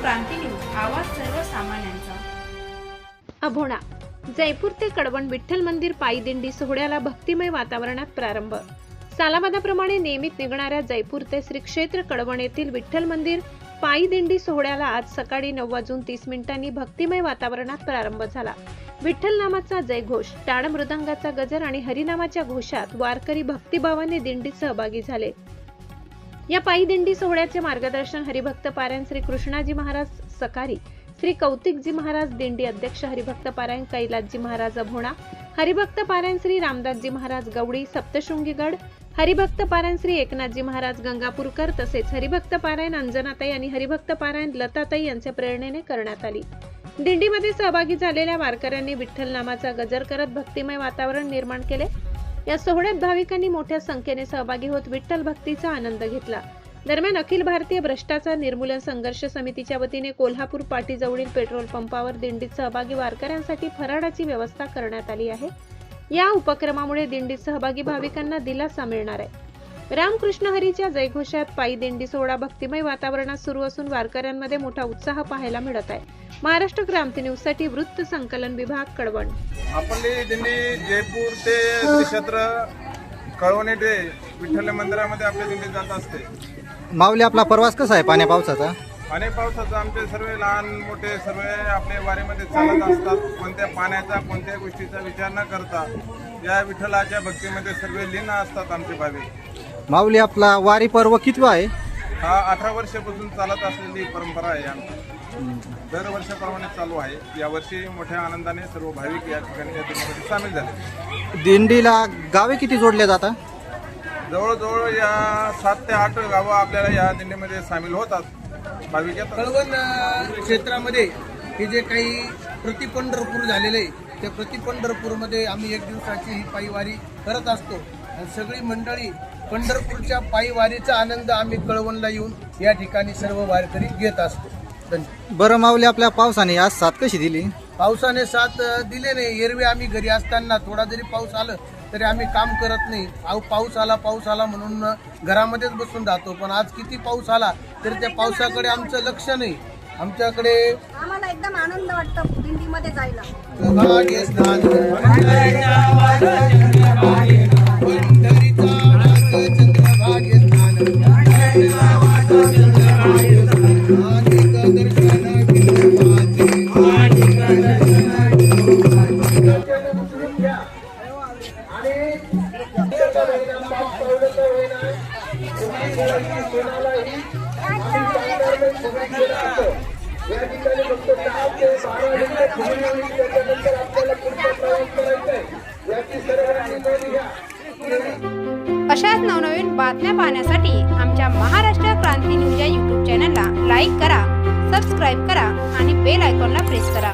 क्रांती news, आवाज सर्वसामान्यांचा। अभोणा जयपूर ते कडवण विठ्ठल मंदिर पायी दिंडी सोहळ्याला भक्तिमय वातावरणात प्रारंभ। सालाबादाप्रमाणे नियमित निघणाऱ्या जयपूर ते श्री क्षेत्र कडवण येथील विठ्ठल मंदिर पायी दिंडी सोहळ्याला आज सकाळी 9:30 भक्तिमय वातावरणात प्रारंभ झाला। विठ्ठल नामाचा जयघोष, टाळ मृदंगाचा गजर आणि हरिनामाच्या घोषात वारकरी भक्तिभावाने दिंडीत सहभागी झाले। या पायी दिंडी सोहळ्याचे मार्गदर्शन हरिभक्त पारायण श्री कृष्णाजी महाराज सकारी, श्री कौतिकजी महाराज दिंडी अध्यक्ष हरिभक्त पारायण कैलासजी महाराज अभोणा, हरिभक्त पारायण श्री रामदासजी महाराज गवडी सप्तशृंगीगड, हरिभक्त पारायण श्री एकनाथजी महाराज गंगापूरकर तसेच हरिभक्त पारायण अंजनाताई आणि हरिभक्त पारायण लताताई यांच्या प्रेरणेने करण्यात आली। दिंडीमध्ये सहभागी झालेल्या वारकऱ्यांनी विठ्ठल नामाचा गजर करत भक्तिमय वातावरण निर्माण केले। या सोहळ्यात भाविकांनी मोठ्या संख्येने सहभागी होत विठ्ठल भक्तीचा आनंद घेतला। दरम्यान अखिल भारतीय भ्रष्टाचार निर्मूलन संघर्ष समितीच्या वतीने कोल्हापूर पाटीजवळील पेट्रोल पंपावर दिंडीत सहभागी वारकऱ्यांसाठी फराळाची व्यवस्था करण्यात आली आहे। या उपक्रमामुळे दिंडीत सहभागी भाविकांना दिलासा मिळणार आहे। रामकृष्ण हरीच्या जयघोषात पायी दिंडी सोहळा भक्तिमय वातावरणात सुरू असून वारकऱ्यांमध्ये मोठा उत्साह पाहायला मिळत आहे। महाराष्ट्र क्रांती न्यूज साठी वृत्त संकलन विभाग कडवण। आपली दिंडी जयपूर ते श्री क्षेत्र कडवण येथे विठ्ठल मंदिरामध्ये आपली दिंडी जात असते। माऊली, आपला प्रवास कसा आहे पाण्या पावसाचा? पाणी पावसाचा आमचे सर्व लहान मोठे सर्व आपले वारीमध्ये चालत असतात। कोणत्या पाण्याचा कोणत्या गोष्टीचा विचार न करता या विठ्ठलाच्या भक्तीमध्ये सर्व लीन असतात आमचे भाविक। माऊली, आपला वारी पर्व कितवा आहे? हा 18 वर्षापासून चालत असलेली परंपरा आहे आमची, दरवर्षाप्रमाणे चालू आहे। यावर्षी मोठ्या आनंदाने सर्व भाविक या ठिकाणी या दिंडीमध्ये सामील झाले। दिंडीला गावे किती जोडले जातात? जवळजवळ या 7 ते 8 गावं आपल्याला या दिंडीमध्ये सामील होतात। भाविक येतात। कडवण क्षेत्रामध्ये हे जे काही प्रति पंढरपूर झालेले आहे, त्या प्रति पंढरपूरमध्ये आम्ही 1 दिवसाची ही पायीवारी करत असतो आणि सगळी मंडळी पंढरपूरच्या पायीवारीचा आनंद आम्ही कळवणला येऊन या ठिकाणी सर्व वारकरी घेत असतो। धन्यवाद। बरं माऊली, आपल्या पावसाने आज साथ कशी दिली? पावसाने साथ दिले नाही। एरवी आम्ही घरी असताना थोडा जरी पाऊस आला तरी आम्ही काम करत नाही। पाऊस आला म्हणून घरामध्येच बसून राहतो, पण आज किती पाऊस आला तरी त्या पावसाकडे आमचं लक्ष नाही। आमच्याकडे आम्हाला एकदम आनंद वाटतं दिंडीमध्ये जायला। भाग्य स्नान अशाच नवनवीन बातम्या पाहण्यासाठी आमच्या महाराष्ट्र क्रांती न्यूज या YouTube चॅनलला लाईक करा, सबस्क्राईब करा आणि बेल आयकॉनला प्रेस करा।